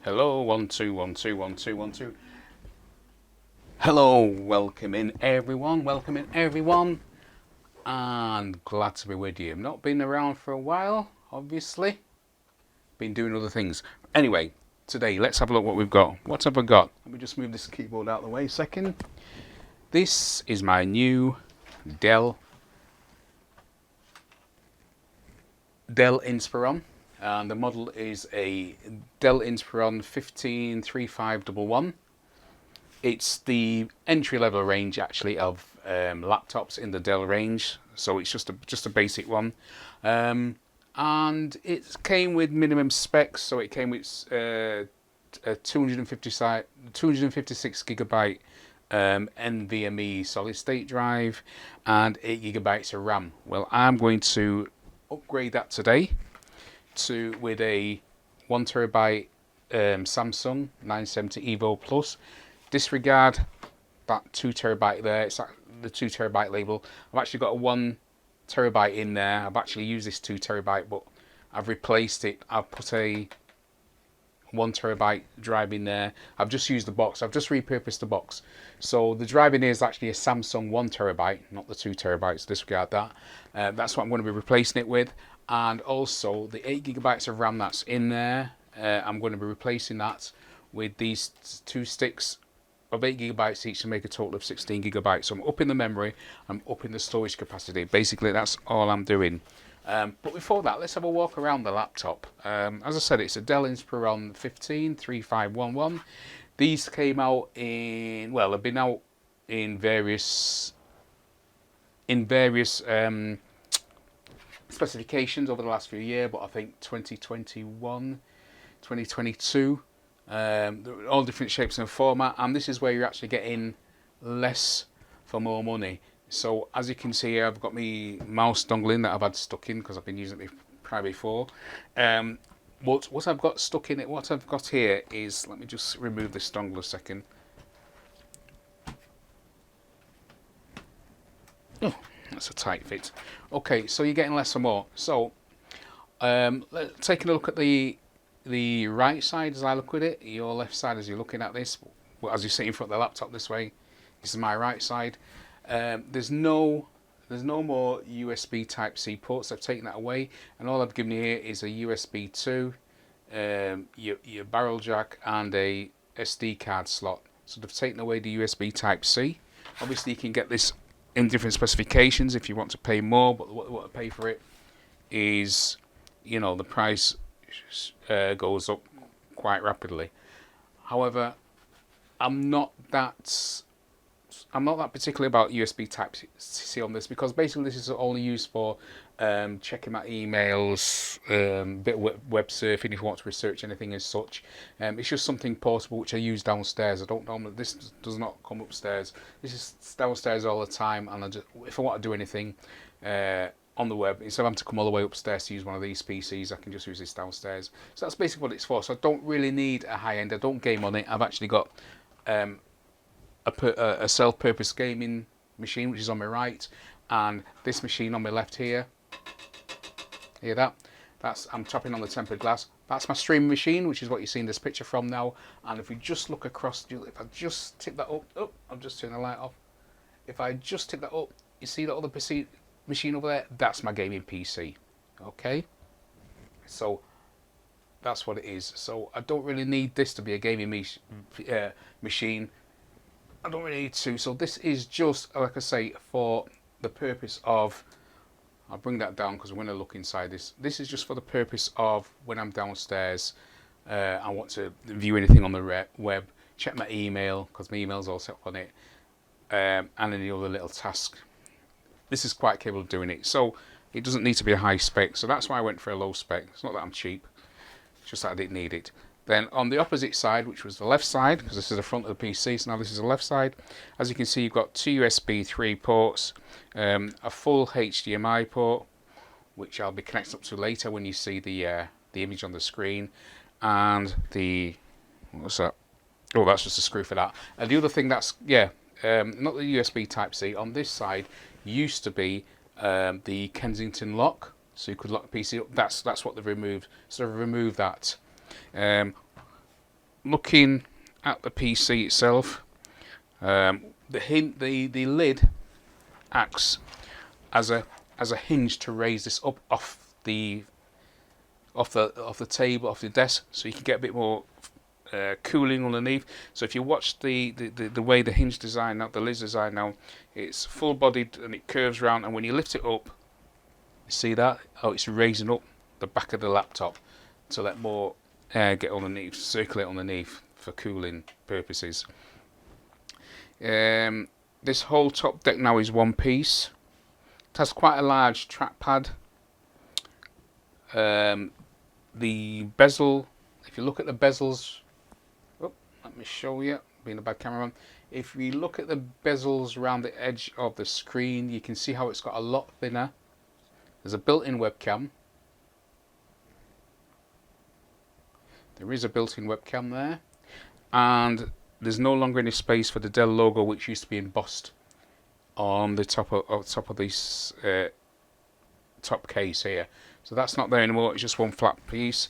Hello, 1 2 1 2 1 2 1 2. Hello, welcome in everyone, and glad to be with you. Not been around for a while, obviously. Been doing other things. Anyway, today let's have a look what we've got. What have I got? Let me just move this keyboard out of the way a second. This is my new Dell Inspiron. And the model is a Dell Inspiron 153511. It's the entry level range actually of laptops in the Dell range, so it's just a basic one, and it came with minimum specs. So it came with a 256 gigabyte NVMe solid state drive and 8 gigabytes of RAM. Well, I'm going to upgrade that today to with a 1 terabyte Samsung 970 Evo Plus. Disregard that 2 terabyte there. It's the 2 terabyte label. I've actually got a 1 terabyte in there. I've actually used this 2 terabyte, but I've replaced it. I've put a 1 terabyte drive in there. I've just used the box. I've just repurposed the box. So the drive in here is actually a Samsung 1 terabyte, not the 2 terabytes. Disregard that. That's what I'm going to be replacing it with. And also the 8 gigabytes of RAM that's in there. I'm going to be replacing that with these 2 sticks of 8 gigabytes each to make a total of 16 gigabytes. So I'm upping the memory, I'm upping the storage capacity. Basically, that's all I'm doing. But before that, let's have a walk around the laptop. As I said, it's a Dell Inspiron 153511. These came out in, well, they've been out in various specifications over the last few years, but I think 2021, 2022. All different shapes and format, and this is where you're actually getting less for more money. So as you can see here, I've got my mouse dongle in that I've had stuck in because I've been using it before. But what I've got stuck in it, what I've got here is, let me just remove this dongle a second. Oh, that's a tight fit. Okay, so you're getting less or more. So taking a look at the right side as I look at it, your left side as you're looking at this, as you sit in front of the laptop this way, this is my right side. There's no more USB Type C ports. I've taken that away, and all I've given you here is a USB 2, your barrel jack, and a SD card slot. So they've taken away the USB Type C. Obviously, you can get this in different specifications if you want to pay more, but what I pay for it is, the price goes up quite rapidly. However, I'm not that particular about USB Type C on this, because basically this is only used for checking my emails, bit of web surfing if you want to research anything as such. It's just something portable which I use downstairs. I don't normally, this does not come upstairs. This is downstairs all the time, and if I want to do anything on the web, instead of having to come all the way upstairs to use one of these PCs, I can just use this downstairs. So that's basically what it's for. So I don't really need a high end. I don't game on it. I've actually got a self-purpose gaming machine which is on my right, and this machine on my left here. Hear that? I'm tapping on the tempered glass. That's my streaming machine, which is what you're seeing this picture from now. And if we just look across, if I just tip that up, I'll just turn the light off. If I just tip that up, you see that other machine over there? That's my gaming PC. Okay? So that's what it is. So I don't really need this to be a gaming machine. I don't really need to. So this is just, like I say, for the purpose of, I'll bring that down because I'm going to look inside this. This is just for the purpose of when I'm downstairs, I want to view anything on the web, check my email, because my email's all set up on it, and any other little task. This is quite capable of doing it. So it doesn't need to be a high spec. So that's why I went for a low spec. It's not that I'm cheap, it's just that I didn't need it. Then on the opposite side, which was the left side, because this is the front of the PC, so now this is the left side. As you can see, you've got 2 USB 3 ports, a full HDMI port, which I'll be connected up to later when you see the image on the screen, and what's that? Oh, that's just a screw for that. And the other thing not the USB Type C. On this side used to be the Kensington lock, so you could lock the PC up. That's what they've removed. So they've removed that. looking at the PC itself, the lid acts as a hinge to raise this up off the table, off the desk, so you can get a bit more cooling underneath. So if you watch the way the hinge design now, the lid's design now, it's full bodied and it curves around, and when you lift it up, you see that? Oh, it's raising up the back of the laptop to let more air get underneath, circulate underneath for cooling purposes. This whole top deck now is one piece. It has quite a large trackpad. The bezel, if you look at the bezels, let me show you, being a bad cameraman. If we look at the bezels around the edge of the screen, you can see how it's got a lot thinner. There's a built-in webcam. There is a built-in webcam there. And there's no longer any space for the Dell logo, which used to be embossed on the top of this top case here. So that's not there anymore. It's just one flat piece.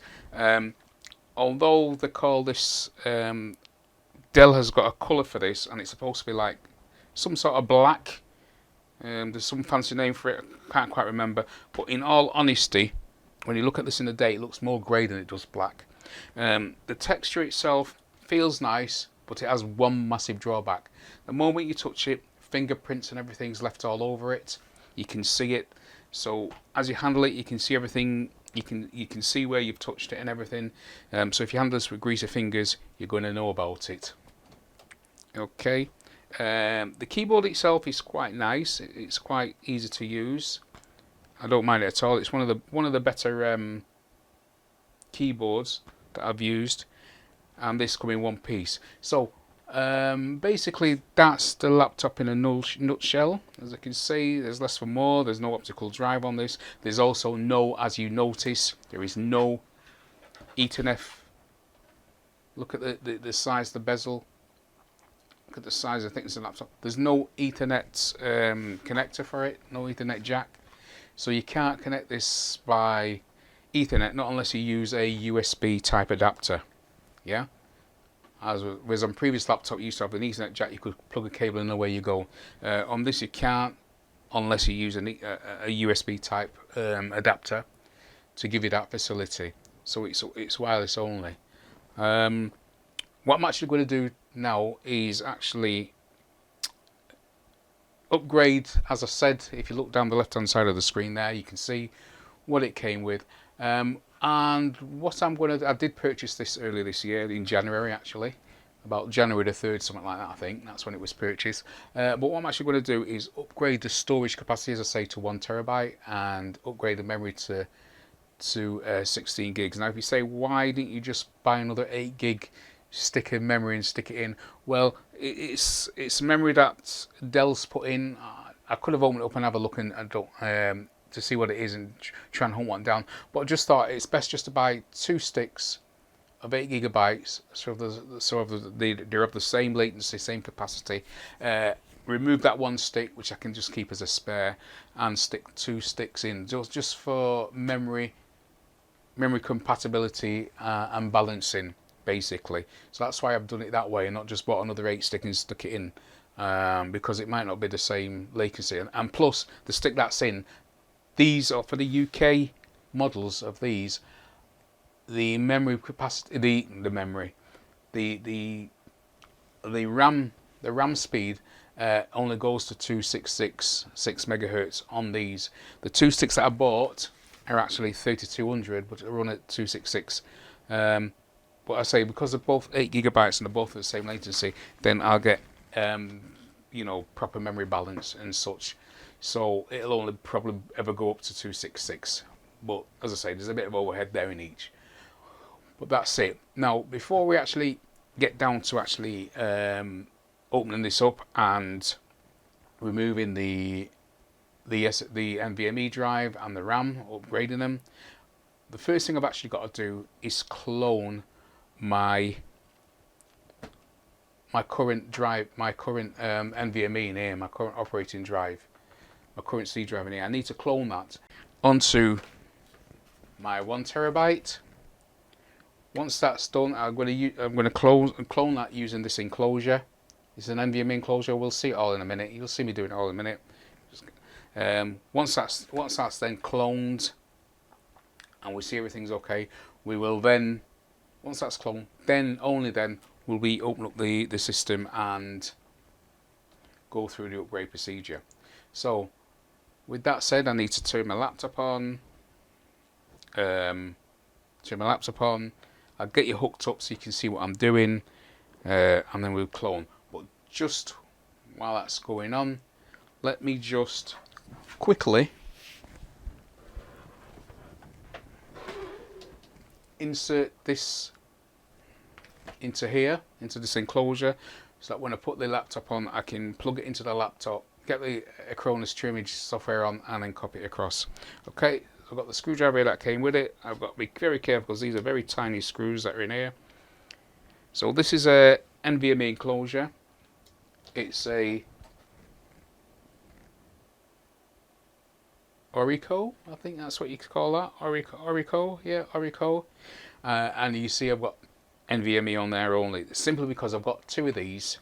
Although they call this, Dell has got a colour for this, and it's supposed to be like some sort of black. There's some fancy name for it. I can't quite remember. But in all honesty, when you look at this in the day, it looks more grey than it does black. The texture itself feels nice, but it has one massive drawback. The moment you touch it, fingerprints and everything's left all over it. You can see it. So as you handle it, you can see everything. You can see where you've touched it and everything. So if you handle this with greasy fingers, you're going to know about it. Okay. The keyboard itself is quite nice. It's quite easy to use. I don't mind it at all. It's one of the better keyboards that I've used, and this come in one piece. So basically that's the laptop in a nutshell. As you can see, there's less for more. There's no optical drive on this. There's also no, as you notice, there is no Ethernet. Look at the size of the bezel. Look at the size of the thickness of the laptop. There's no Ethernet connector for it, no Ethernet jack. So you can't connect this by Ethernet, not unless you use a USB type adapter. Yeah? Whereas on previous laptop you used to have an Ethernet jack, you could plug a cable in and away you go. On this you can't, unless you use a USB type adapter to give you that facility. So it's wireless only. What I'm actually going to do now is actually upgrade. As I said, if you look down the left hand side of the screen there, you can see what it came with. And what I'm going to do, I did purchase this earlier this year, in January actually, about January the 3rd, something like that I think, that's when it was purchased. But what I'm actually going to do is upgrade the storage capacity, as I say, to 1 terabyte, and upgrade the memory to 16 gigs. Now if you say, why didn't you just buy another 8 gig stick of memory and stick it in? Well, it's memory that Dell's put in. I could have opened it up and have a look and to see what it is and try and hunt one down, but I just thought it's best just to buy 2 sticks of 8 gigabytes, so they're of the same latency, same capacity. Remove that 1 stick, which I can just keep as a spare, and stick 2 sticks in, just for memory compatibility and balancing, basically. So that's why I've done it that way, and not just bought another 8 stick and stuck it in, because it might not be the same latency. And plus, the stick that's in, these are for the UK models of these. The memory capacity, the RAM speed only goes to 266 megahertz on these. The 2 sticks that I bought are actually 3200, but they run at 266. But I say, because they're both 8 gigabytes and they're both at the same latency, then I'll get proper memory balance and such. So it'll only probably ever go up to 266. But as I say, there's a bit of overhead there in each. But that's it. Now, before we actually get down to actually opening this up and removing the NVMe drive and the RAM, upgrading them, the first thing I've actually got to do is clone my current drive, my current NVMe in here, my current operating drive, my current C drive in here. I need to clone that onto my 1 terabyte Once that's done, I'm going to clone that using this enclosure. It's an NVMe enclosure. We'll see it all in a minute. You'll see me doing it all in a minute. Once that's then cloned, and we see everything's okay, we will then, once that's cloned, then only then will we open up the system and go through the upgrade procedure. So with that said, I need to turn my laptop on. I'll get you hooked up so you can see what I'm doing, and then we'll clone. But just while that's going on, let me just quickly insert this into here, into this enclosure, so that when I put the laptop on, I can plug it into the laptop, get the Acronis Trimage software on, and then copy it across. Okay, I've got the screwdriver that came with it. I've got to be very careful because these are very tiny screws that are in here. So this is a NVMe enclosure. It's a Orico, I think that's what you could call that. Orico, yeah, Orico. And you see I've got NVMe on there only, simply because I've got two of these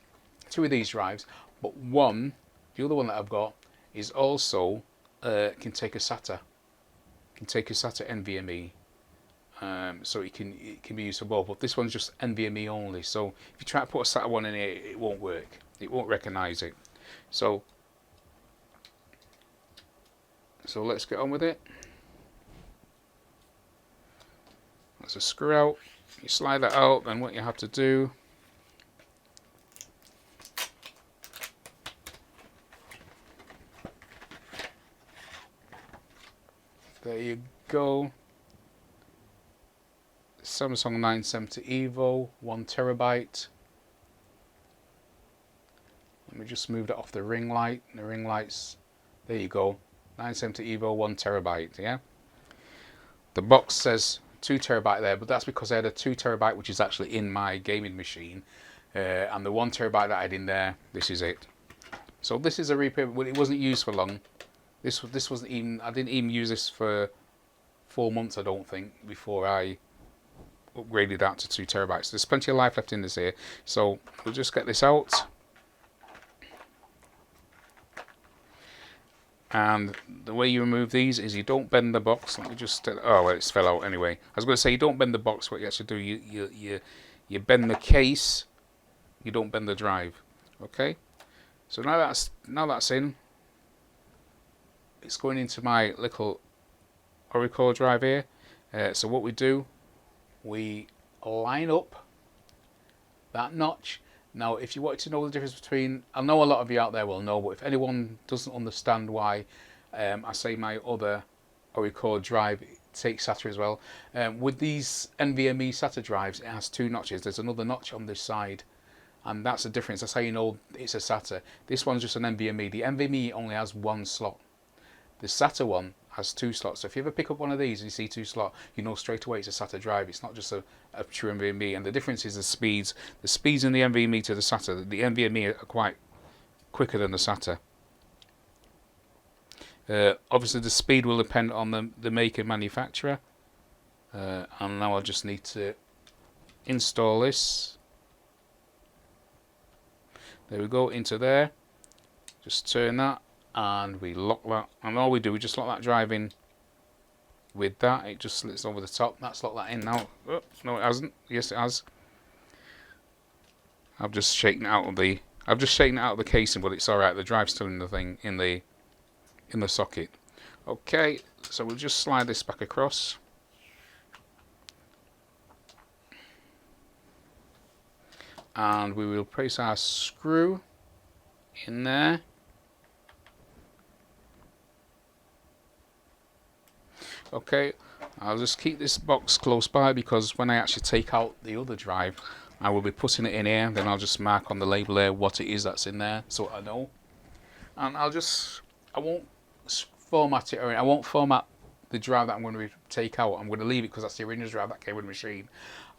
drives, but the other one that I've got is also can take a SATA NVMe, so it can be used for both. But this one's just NVMe only. So if you try to put a SATA one in here, it won't work. It won't recognize it. So let's get on with it. That's a screw out. You slide that out, then what you have to do, there you go. Samsung 970 Evo, 1 terabyte. Let me just move that off the ring light. The ring lights, there you go. 970 Evo, 1 terabyte. Yeah. The box says 2 terabyte there, but that's because I had a 2 terabyte which is actually in my gaming machine, and the 1 terabyte that I had in there, this is it. So this is a repair, but it wasn't used for long. This wasn't even, I didn't even use this for 4 months, I don't think, before I upgraded that to 2 terabytes. There's plenty of life left in this here, so we'll just get this out. And the way you remove these is you don't bend the box. Let me just, oh well, it's fell out anyway. I was going to say you don't bend the box. What you actually do, you bend the case. You don't bend the drive. Okay. So now that's in. It's going into my little Orico drive here. So what we do, we line up that notch. Now, if you wanted to know the difference between, I know a lot of you out there will know, but if anyone doesn't understand why I say my other Orico drive takes SATA as well, with these NVMe SATA drives, it has 2 notches. There's another notch on this side, and that's the difference. That's how you know it's a SATA. This one's just an NVMe. The NVMe only has 1 slot. The SATA one has 2 slots. So if you ever pick up one of these and you see 2 slots, you know straight away it's a SATA drive. It's not just a true NVMe. And the difference is the speeds. The speeds in the NVMe to the SATA. The NVMe are quite quicker than the SATA. Obviously the speed will depend on the maker manufacturer. And now I just need to install this. There we go, into there. Just turn that. And we lock that, and all we do, we just lock that drive in with that. It just slits over the top. That's locked that in now. Oh, no, it hasn't. Yes, it has. I've just shaken it out of the casing, but it's all right. The drive's still in the thing in the socket. Okay, so we'll just slide this back across. And we will place our screw in there. Okay, I'll just keep this box close by because when I actually take out the other drive, I will be putting it in here. Then I'll just mark on the label there what it is that's in there, so I know. And I won't format it, or I won't format the drive that I'm going to take out. I'm going to leave it because that's the original drive that came with the machine.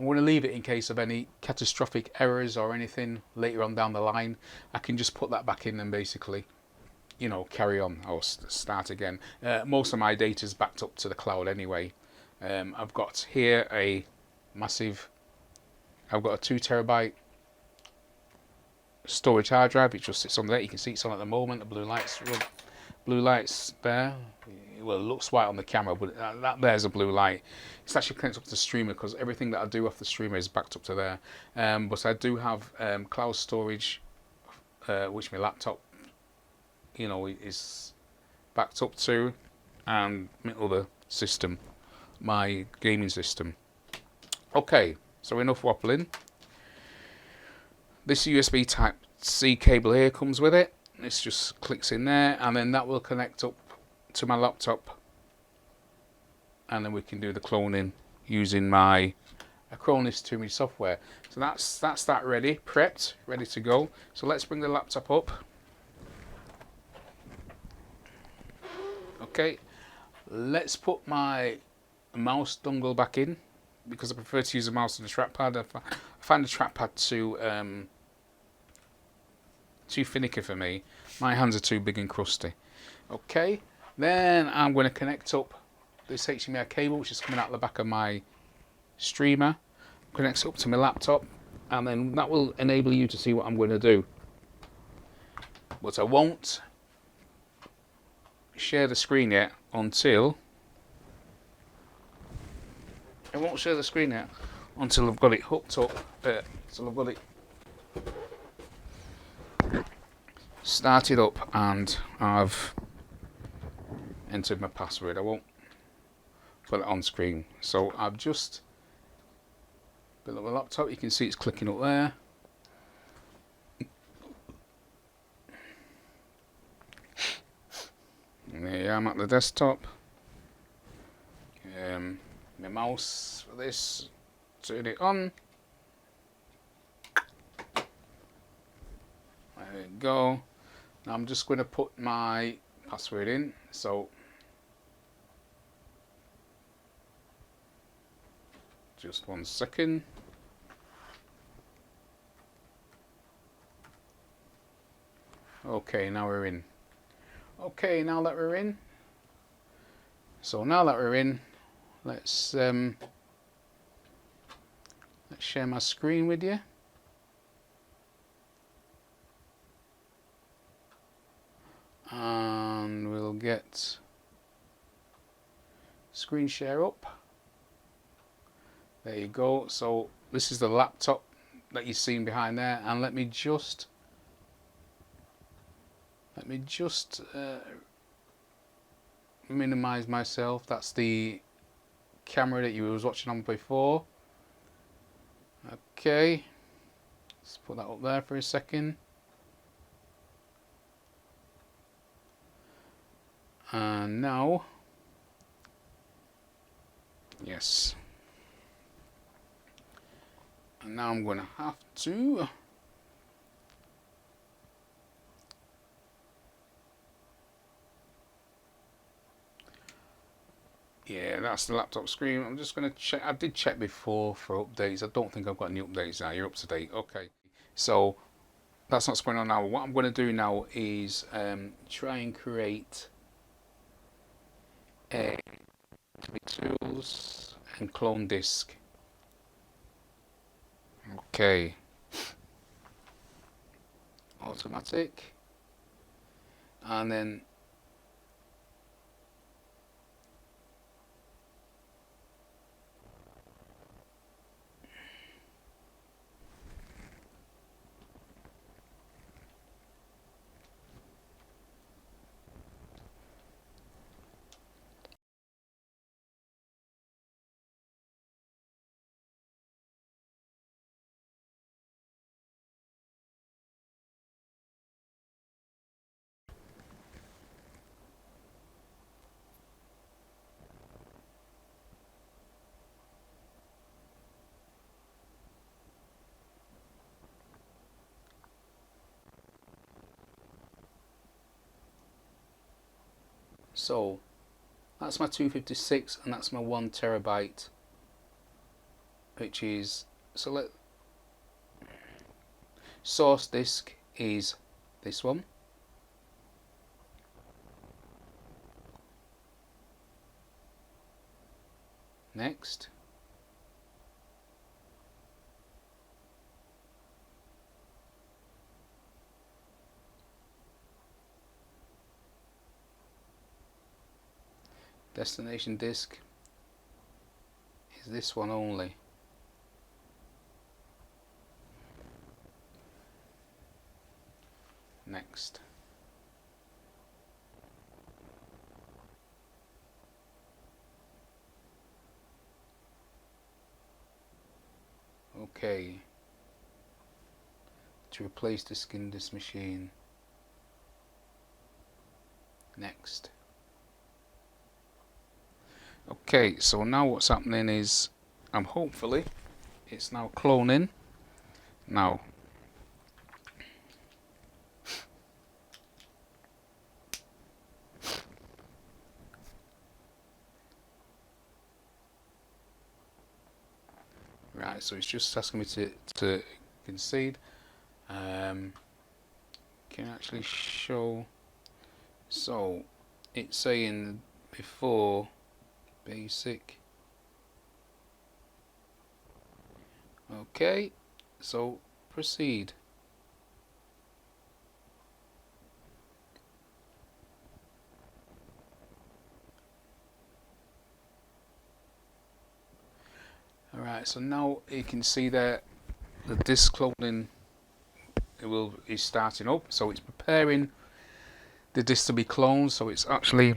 I'm going to leave it in case of any catastrophic errors or anything later on down the line. I can just put that back in and basically, you know, carry on or start again. Most of my data is backed up to the cloud anyway. I've got here a massive. I've got a 2 TB storage hard drive. It just sits on there. You can see it's on at the moment. The blue lights there. Well, it looks white on the camera, but that there's a blue light. It's actually connected up to the streamer because everything that I do off the streamer is backed up to there. But I do have cloud storage, which my laptop, is backed up to, and my other system, my gaming system. Okay, so enough waffling. This USB Type-C cable here comes with it. This just clicks in there, and then that will connect up to my laptop, and then we can do the cloning using my Acronis TI software. So that's that ready, prepped, ready to go. So let's bring the laptop up. Okay, let's put my mouse dongle back in because I prefer to use a mouse and a trackpad. I find the trackpad too finicky for me. My hands are too big and crusty. Okay, then I'm going to connect up this HDMI cable, which is coming out the back of my streamer. Connect it up to my laptop, and then that will enable you to see what I'm going to do. But I won't share the screen yet until I've got it hooked up. Until I've got it started up and I've entered my password. I won't put it on screen. So I've just built up my laptop. You can see it's clicking up there. And there I'm at the desktop. My mouse for this, turn it on. There we go. Now I'm just going to put my password in. So just 1 second. Okay, now we're in. Okay, now that we're in. So now that we're in, let's share my screen with you. And we'll get screen share up. There you go. So this is the laptop that you've seen behind there, and let me just minimize myself. That's the camera that you was watching on before. Okay, let's put that up there for a second. And now, yes. And now I'm going to have to yeah, that's the laptop screen. I'm just going to check. I did check before for updates. I don't think I've got any updates now. You're up to date. Okay. So that's what's going on now. What I'm going to do now is try and create a tools and clone disk. Okay. Automatic. And then so that's my 256 and that's my 1 terabyte, which is source disk is this one. Next. Destination disk is this one only. Next. Okay. To replace disk in this machine. Next. Okay, so now what's happening is hopefully it's now cloning. Now right, so it's just asking me to concede. Can actually show, so it's saying before basic. Okay, so proceed. Alright, so now you can see that the disk cloning is starting up, so it's preparing the disk to be cloned. So it's actually,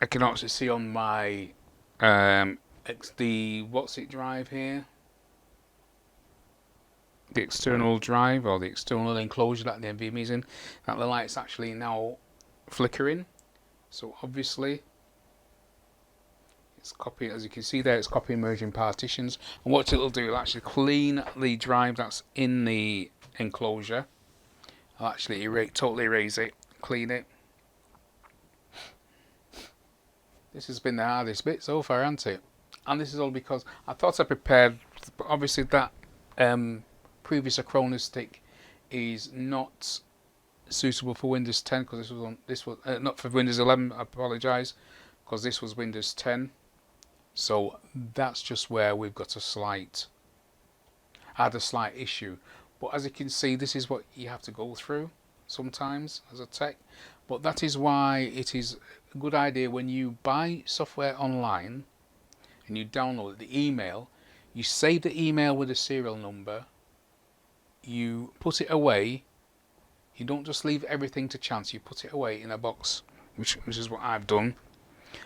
I can actually see on my what's it drive here, the external drive or the external enclosure that the NVMe is in, that the light's actually now flickering. So obviously it's copying, as you can see there, it's copying merging partitions, and what it'll do, it'll actually clean the drive that's in the enclosure. I'll actually totally erase it, clean it. This has been the hardest bit so far, hasn't it? And this is all because I thought I prepared, but obviously that previous Acronis stick is not suitable for Windows 10, because this was not for Windows 11. I apologise, because this was Windows 10. So that's just where we've got had a slight issue. But as you can see, this is what you have to go through sometimes as a tech. But that is why it is a good idea when you buy software online and you download the email, you save the email with a serial number, you put it away. You don't just leave everything to chance, you put it away in a box, which is what I've done.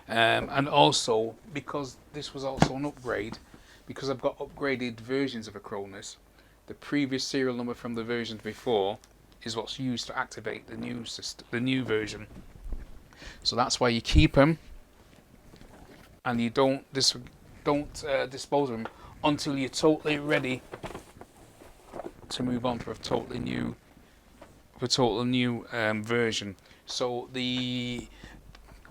And also, because this was also an upgrade, because I've got upgraded versions of Acronis, the previous serial number from the version before is what's used to activate the new system, the new version. So that's why you keep them, and you don't dispose of them until you're totally ready to move on for a totally new version. So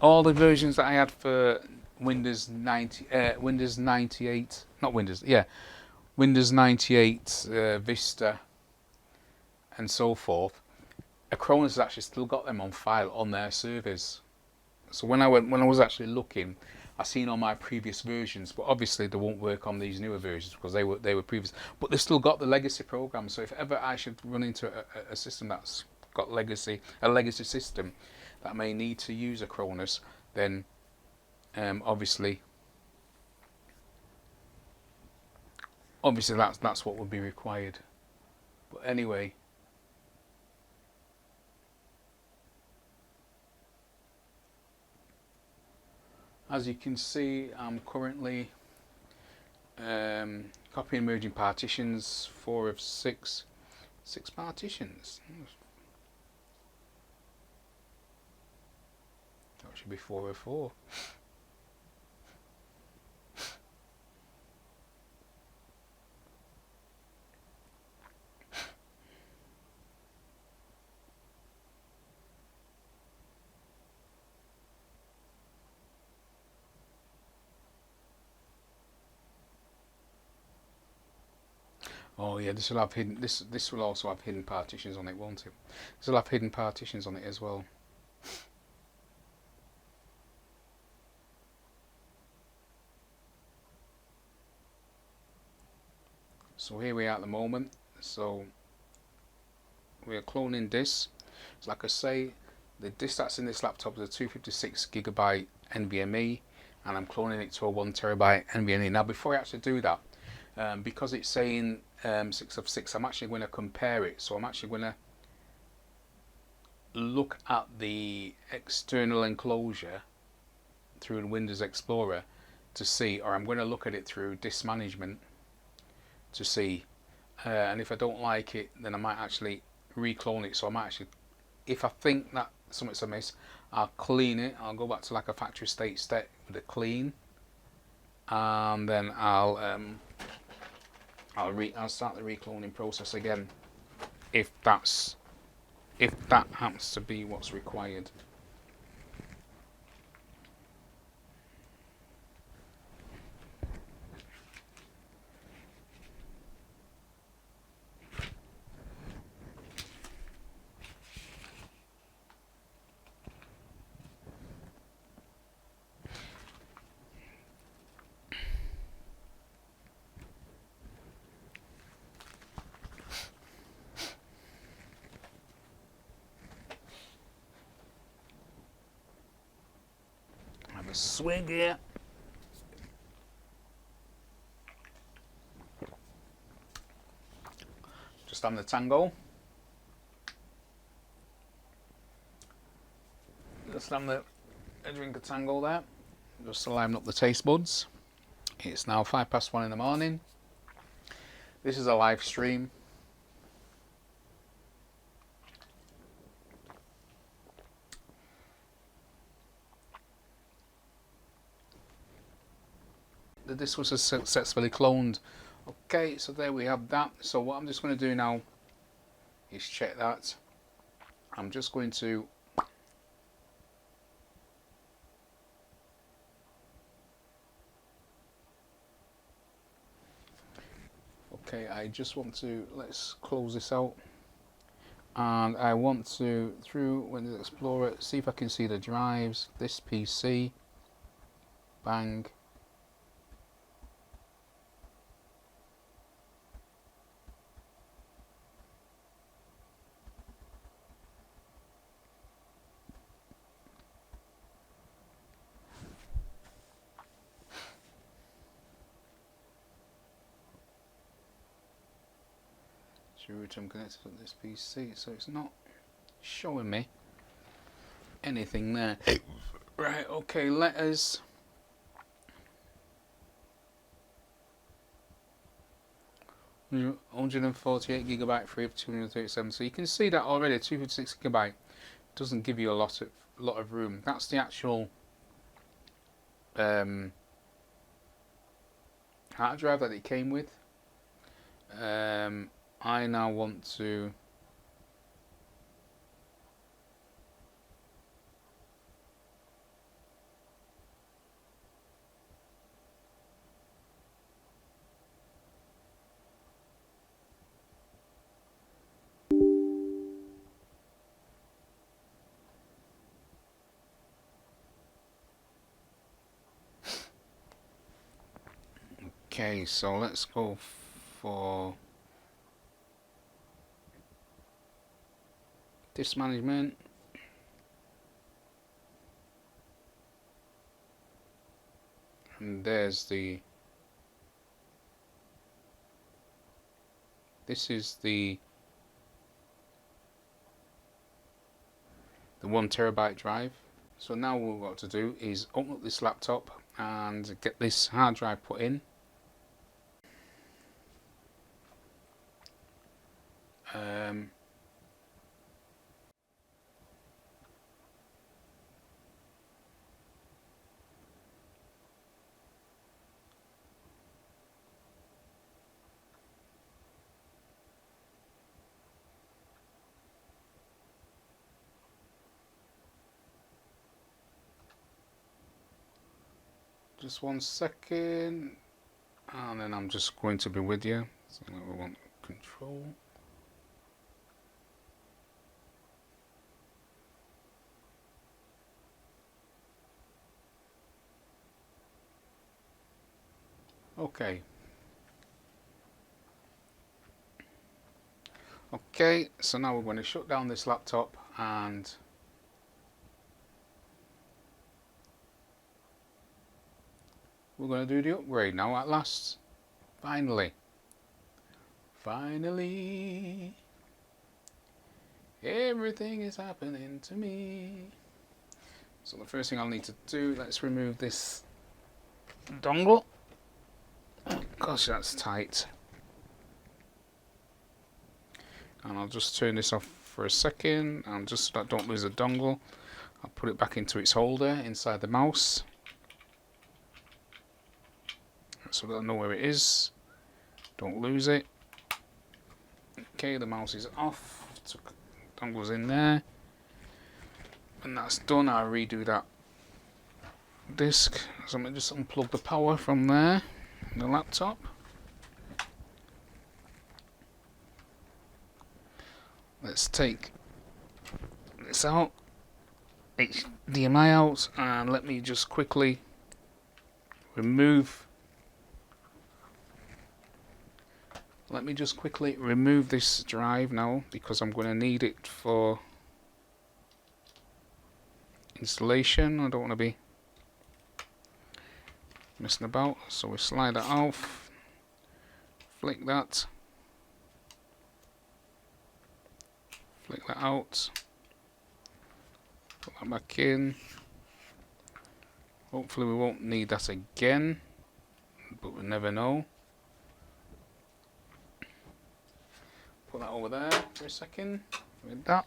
all the versions that I had for Windows 98, Windows 98, Vista, and so forth, Acronis has actually still got them on file on their servers. So when I was actually looking, I seen all my previous versions, but obviously they won't work on these newer versions because they were previous. But they've still got the legacy program. So if ever I should run into a system that's got a legacy system that may need to use Acronis, then obviously that's what would be required. But anyway, as you can see, I'm currently copying merging partitions, 4 of 6 partitions. That should be 4 of 4. Oh yeah, this will have hidden. This will also have hidden partitions on it, won't it? This will have hidden partitions on it as well. So here we are at the moment. So we are cloning this. So like I say, the disk that's in this laptop is a 256GB NVMe, and I'm cloning it to a 1TB NVMe. Now before I actually do that, because it's saying 6 of 6, I'm actually going to compare it. So I'm actually going to look at the external enclosure through Windows Explorer to see, or I'm going to look at it through disk management to see, and if I don't like it, then I might actually reclone it. So I might actually, if I think that something's amiss, I'll clean it. I'll go back to like a factory state with a clean, and then I'll start the recloning process again if that happens to be what's required. Have a swig here. Just on the tango. Just on the drink of tango there. Just to liven up the taste buds. It's now 1:05 in the morning. This is a live stream. This was successfully cloned. Okay, so there we have that. So what I'm just going to do now is check that. I'm just going to I just want to, let's close this out, and I want to, through Windows Explorer, see if I can see the drives. This PC, bang. Root I'm connected to this PC, so it's not showing me anything there. Right, okay, let us £148GB free of 237. So you can see that already. 256GB doesn't give you a lot of room. That's the actual hard drive that it came with. I now want to okay, so let's go for disk management. And there's the, this is the 1TB drive. So now what we've got to do is open up this laptop and get this hard drive put in. Just 1 second, and then I'm just going to be with you. So we want control. Okay. Okay, so now we're going to shut down this laptop and we're going to do the upgrade now at last. Finally. Finally. Everything is happening to me. So the first thing I'll need to do, let's remove this dongle. Gosh, that's tight. And I'll just turn this off for a second, and just so that I don't lose the dongle, I'll put it back into its holder inside the mouse, so that I know where it is, don't lose it. Okay, the mouse is off, took dongle's in there, and that's done. I'll redo that disk, so I'm going to just unplug the power from there, the laptop. Let's take this out, HDMI out, and let me just quickly remove this drive now, because I'm going to need it for installation. I don't want to be messing about, so we slide that off, flick that out, put that back in. Hopefully we won't need that again, but we never know. Put that over there for a second with that.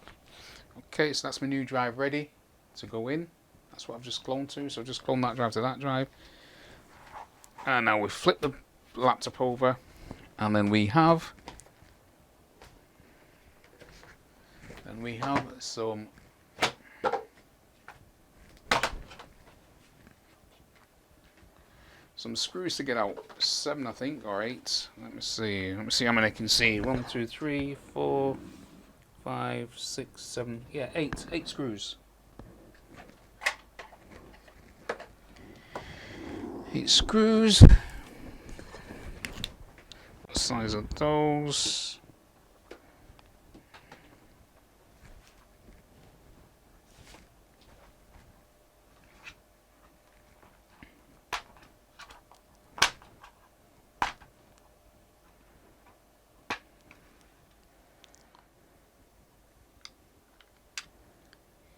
Okay, so that's my new drive ready to go in. That's what I've just cloned to, so just clone that drive to that drive. And now we flip the laptop over, and then we have some screws to get out. 7, I think, or 8. Let me see how many I can see. 1, 2, 3, 4, 5, 6, 7. Yeah, 8 screws. 8 screws. What size are those?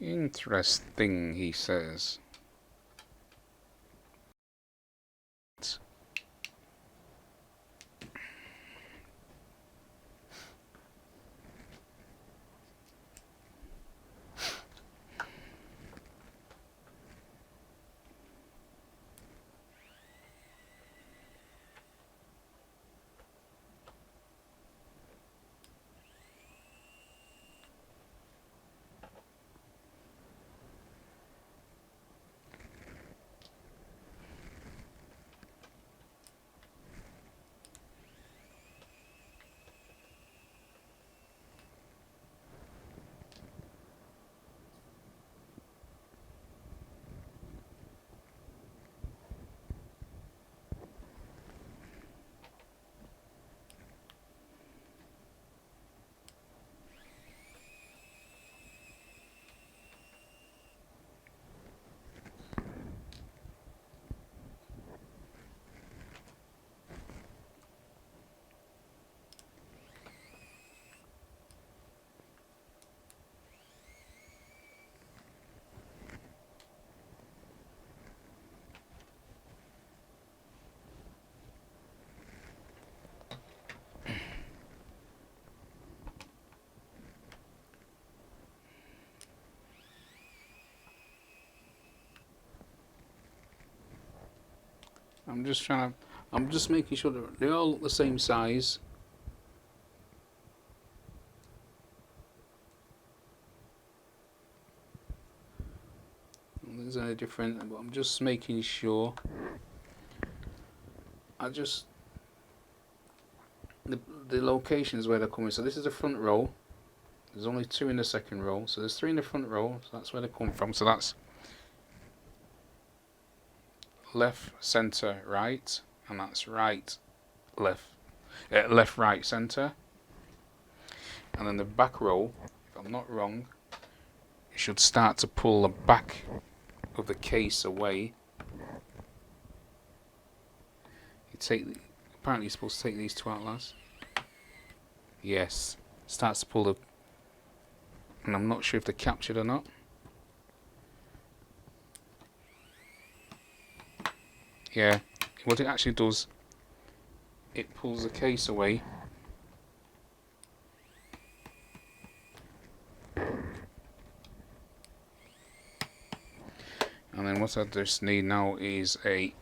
Interesting, he says. I'm just making sure that they're all the same size. These are different, but I'm just making sure. The locations where they're coming. So this is the front row. There's only 2 in the second row, so there's 3 in the front row. So that's where they come from. So that's left, center, right, and that's right, left, left, right, center. And then the back row, if I'm not wrong, you should start to pull the back of the case away. Apparently you're supposed to take these two out last. Yes. Starts to pull the, and I'm not sure if they're captured or not. Yeah, what it actually does, it pulls the case away. And then what I just need now is a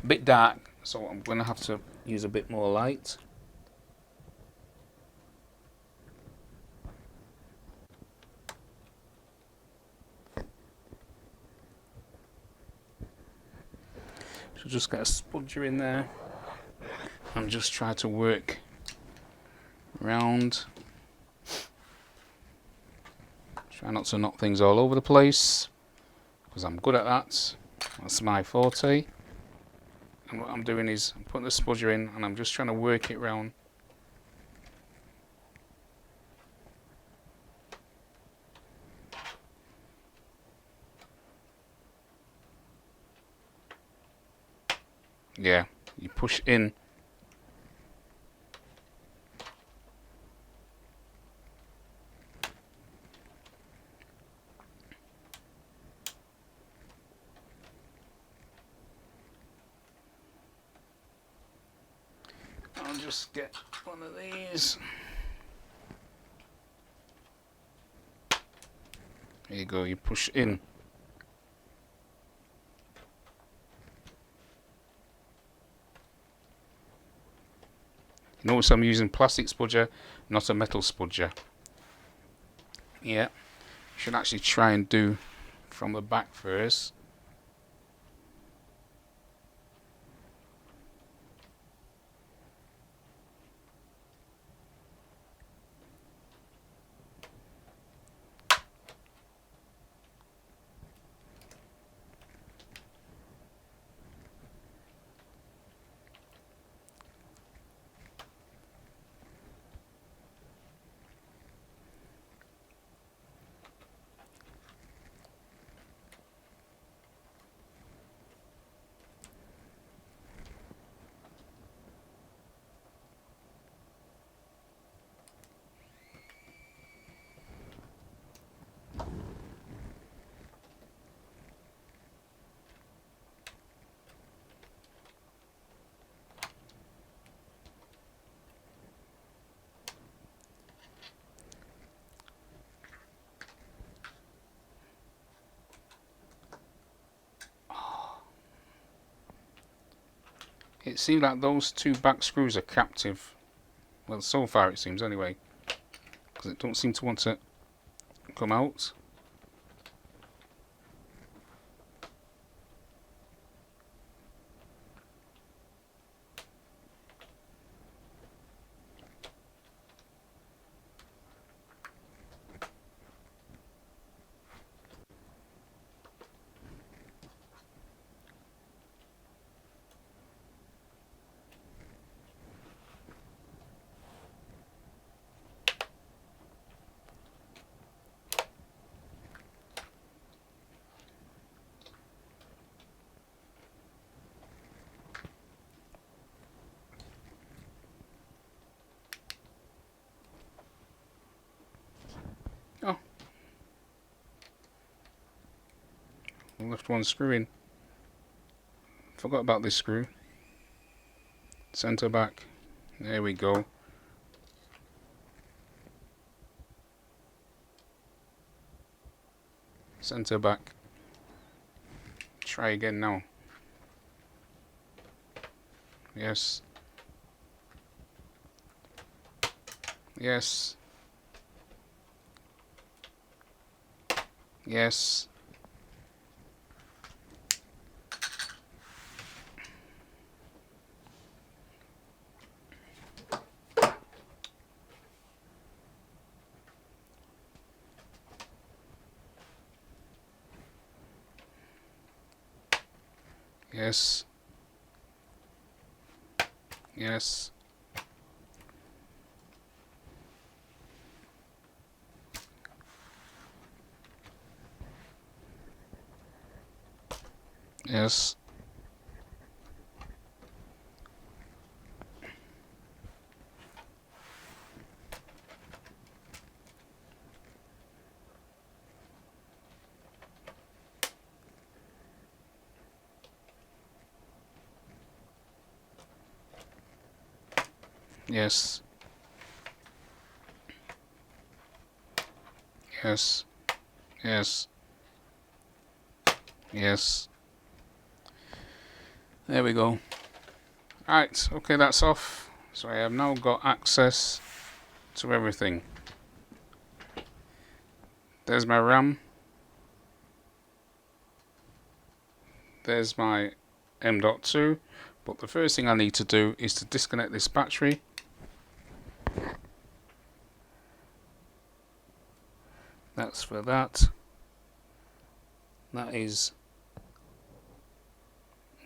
bit dark, so I'm going to have to use a bit more light. So just get a spudger in there and just try to work around. Try not to knock things all over the place, because I'm good at that. That's my forte. And what I'm doing is I'm putting the spudger in and I'm just trying to work it round. Yeah, you push in. I'll just get one of these. There you go, you push in. Notice I'm using plastic spudger, not a metal spudger. Yeah, should actually try and do from the back first. It seems like those two back screws are captive. Well, so far it seems anyway, because it don't seem to want to come out. Oh, I left one screw in. Forgot about this screw. Center back. There we go. Center back. Try again now. Yes. Yes. Yes. Yes. Yes. Yes. Yes. Yes. Yes. Yes. There we go. Right, okay, that's off. So I have now got access to everything. There's my RAM. There's my M.2. But the first thing I need to do is to disconnect this battery. That's for that. That is,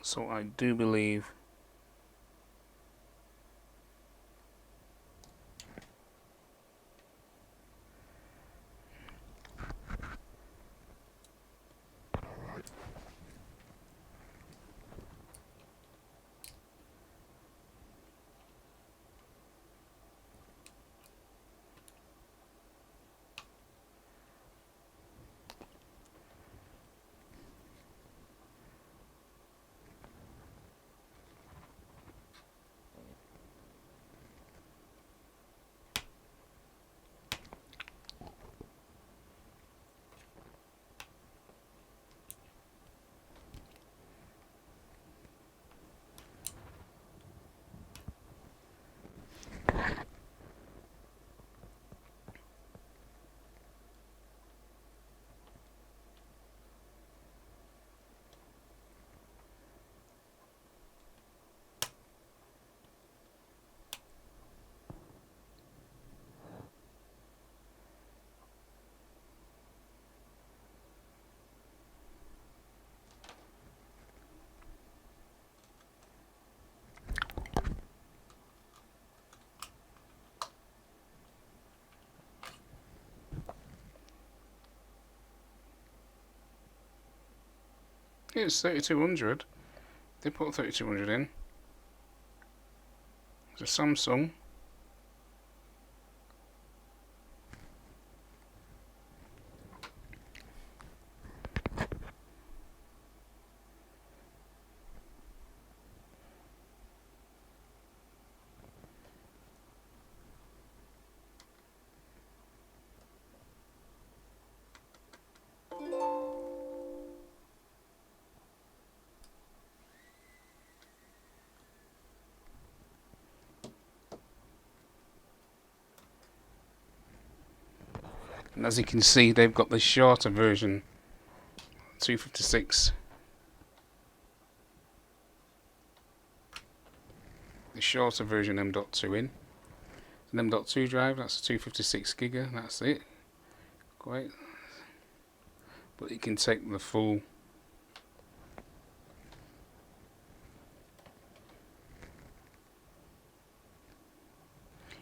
so I do believe, it's 3200. They put 3200 in. It's a Samsung. And as you can see, they've got the shorter version, 256. The shorter version M.2 in. An M.2 drive, that's a 256 giga, that's it. Quite. But you can take the full.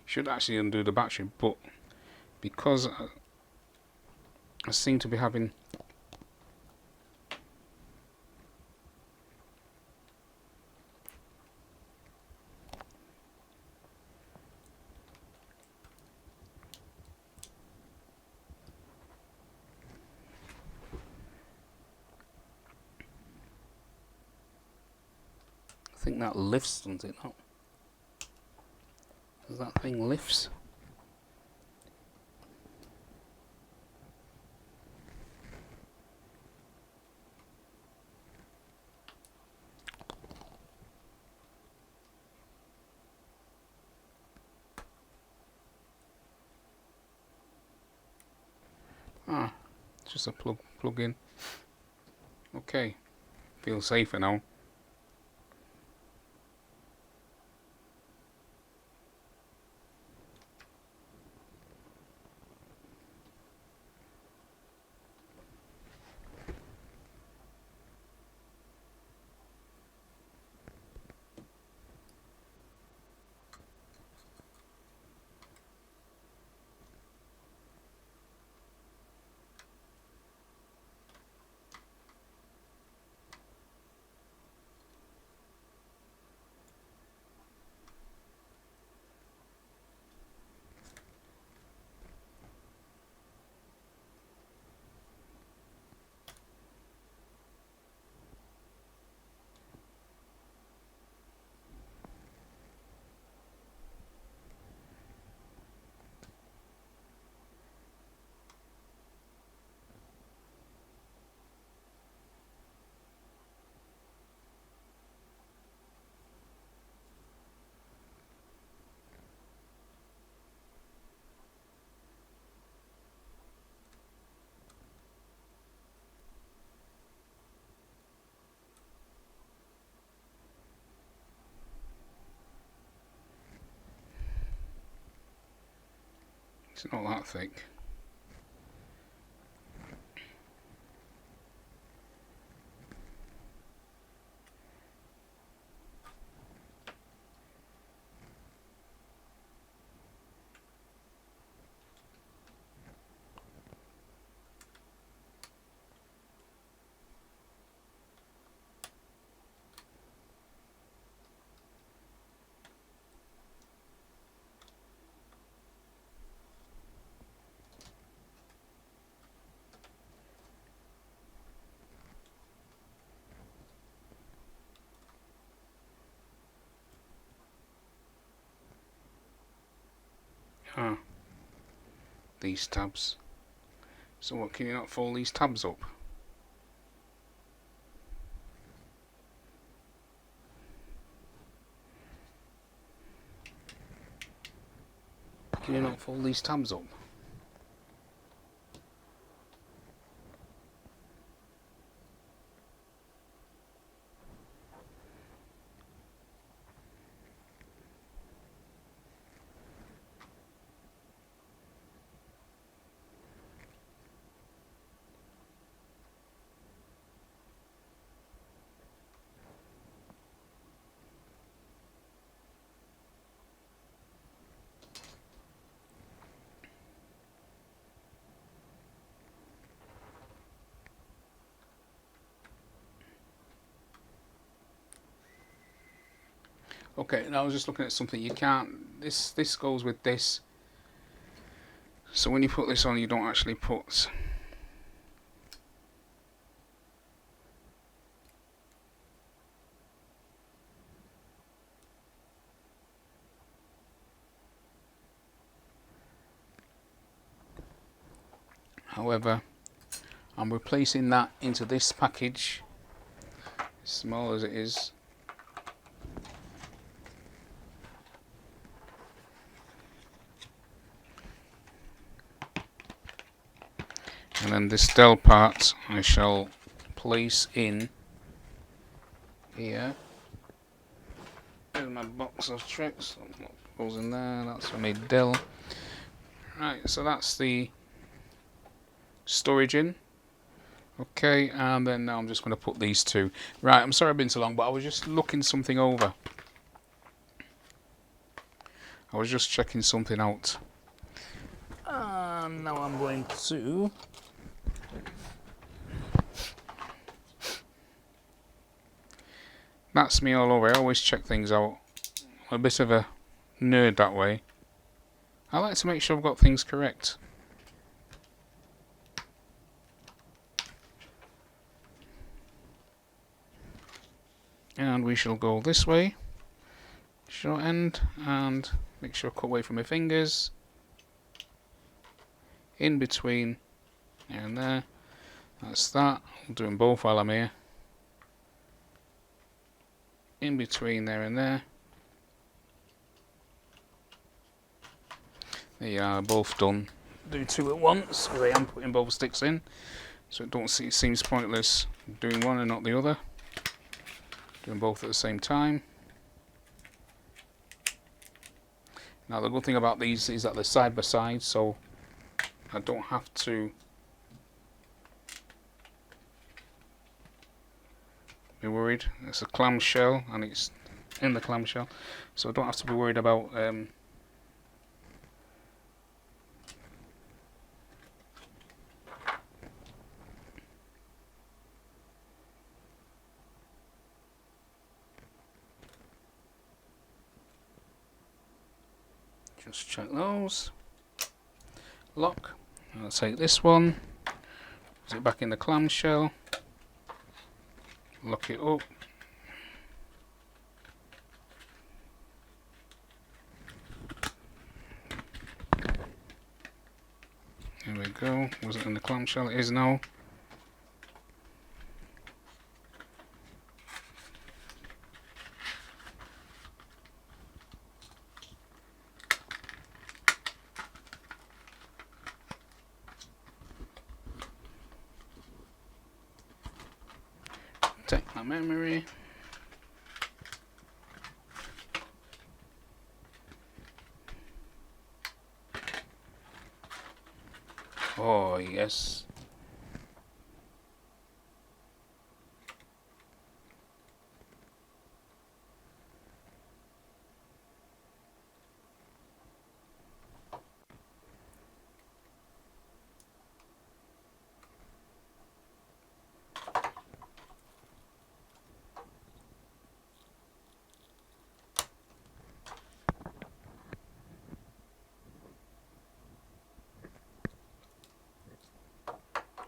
Should actually undo the battery, but because I seem to be having I think that lifts, doesn't it? Not. Does that thing lifts? Ah, it's just a plug in. Okay, feel safer now. It's not that thick. Ah, these tabs. So what, can you not fold these tabs up? Can you not fold these tabs up? Okay, now I was just looking at something. You can't. This goes with this. So when you put this on, you don't actually put. However, I'm replacing that into this package, as small as it is. And then this Dell part I shall place in here. There's my box of tricks. What goes in there? That's for my Dell. Right, so that's the storage in. Okay, and then now I'm just going to put these two. Right, I'm sorry I've been so long, but I was just looking something over. I was just checking something out. And now I'm going to. That's me all over. I always check things out. I'm a bit of a nerd that way. I like to make sure I've got things correct. And we shall go this way. Short end, and make sure I cut away from my fingers. In between there and there. That's that. I'm doing both while I'm here. In between there and there. They are both done. Do two at once because I am putting both sticks in, so it seems pointless doing one and not the other. Doing both at the same time. Now the good thing about these is that they're side by side, so I don't have to be worried. It's a clamshell and it's in the clamshell, so I don't have to be worried about just check those. Lock. I'll take this one, put it back in the clamshell, lock it up. There we go. Was it in the clamshell? It is now. Take my memory. Oh yes.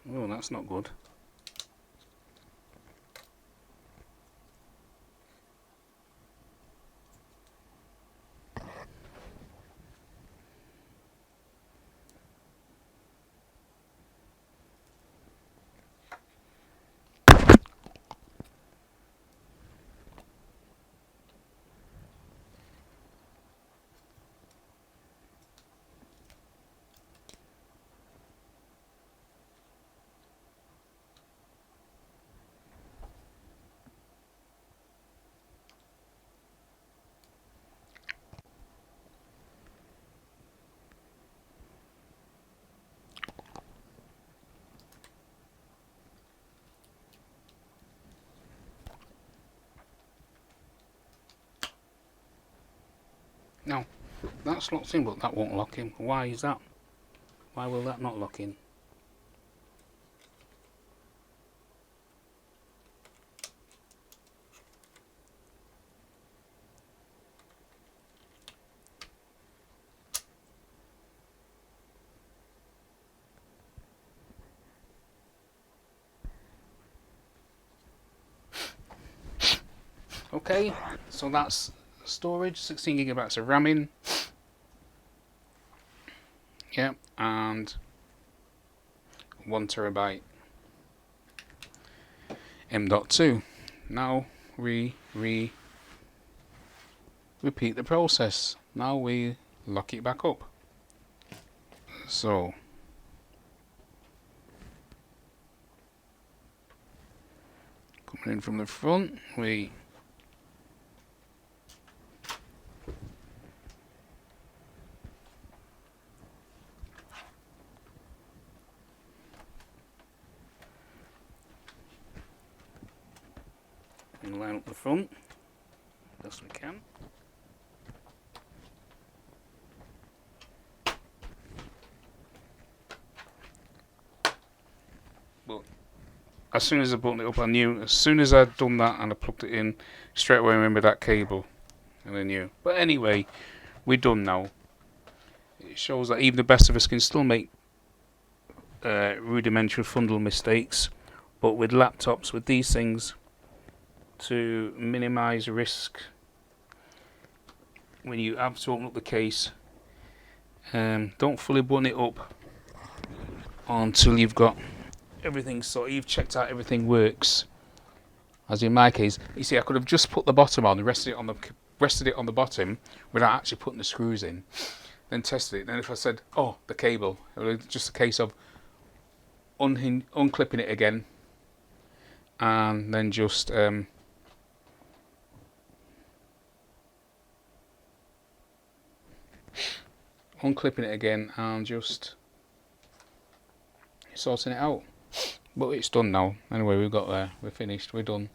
Oh, that's not good. No, that's locked in, but that won't lock in. Why is that? Why will that not lock in? Okay, so that's storage, 16 gigabytes of RAM in. Yeah, and 1 terabyte M.2. Now we repeat the process. Now we lock it back up. So coming in from the front, we line up the front best we can. But as soon as I buttoned it up, I knew. As soon as I'd done that and I plugged it in, straight away I remembered that cable, and I knew. But anyway, we're done now. It shows that even the best of us can still make rudimentary fundamental mistakes, but with laptops, with these things, to minimize risk when you have to open up the case, don't fully button it up until you've got everything sorted. You've checked out everything works. As in my case, you see, I could have just put the bottom on, and rested it on the bottom without actually putting the screws in, then tested it. Then if I said, oh, the cable, it was just a case of unclipping it again, and then just unclipping it again and just sorting it out. But it's done now. Anyway, we've got there. We're finished. We're done.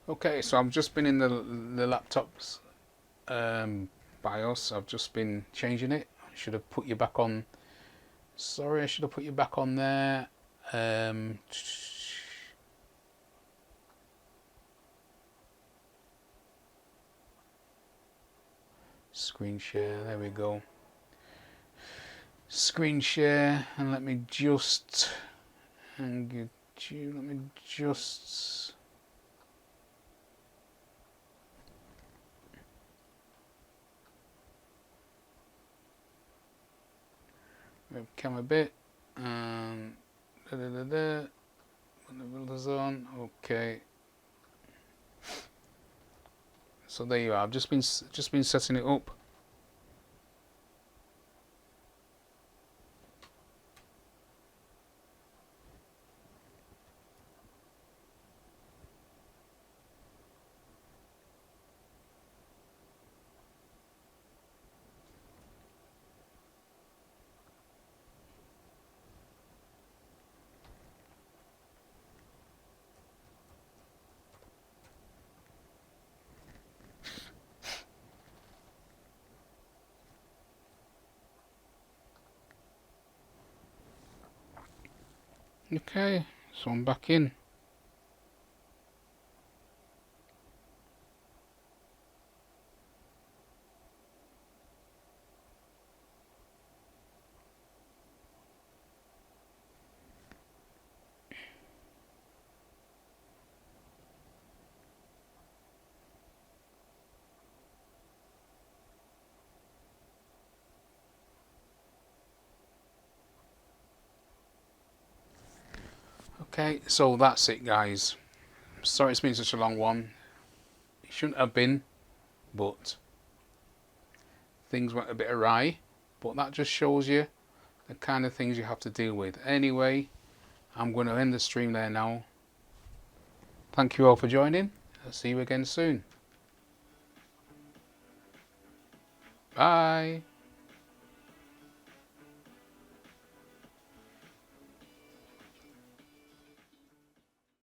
Okay, so I've just been in the laptop's BIOS. I've just been changing it. I should have put you back on. Sorry, I should have put you back on there. Screen share, there we go. Screen share, and let me just webcam a bit, and when the builder's on, okay. So there you are. I've just been setting it up. Okay, so I'm back in. Okay, so that's it, guys. Sorry it's been such a long one. It shouldn't have been, but things went a bit awry. But that just shows you the kind of things you have to deal with. Anyway, I'm going to end the stream there now. Thank you all for joining. I'll see you again soon. Bye.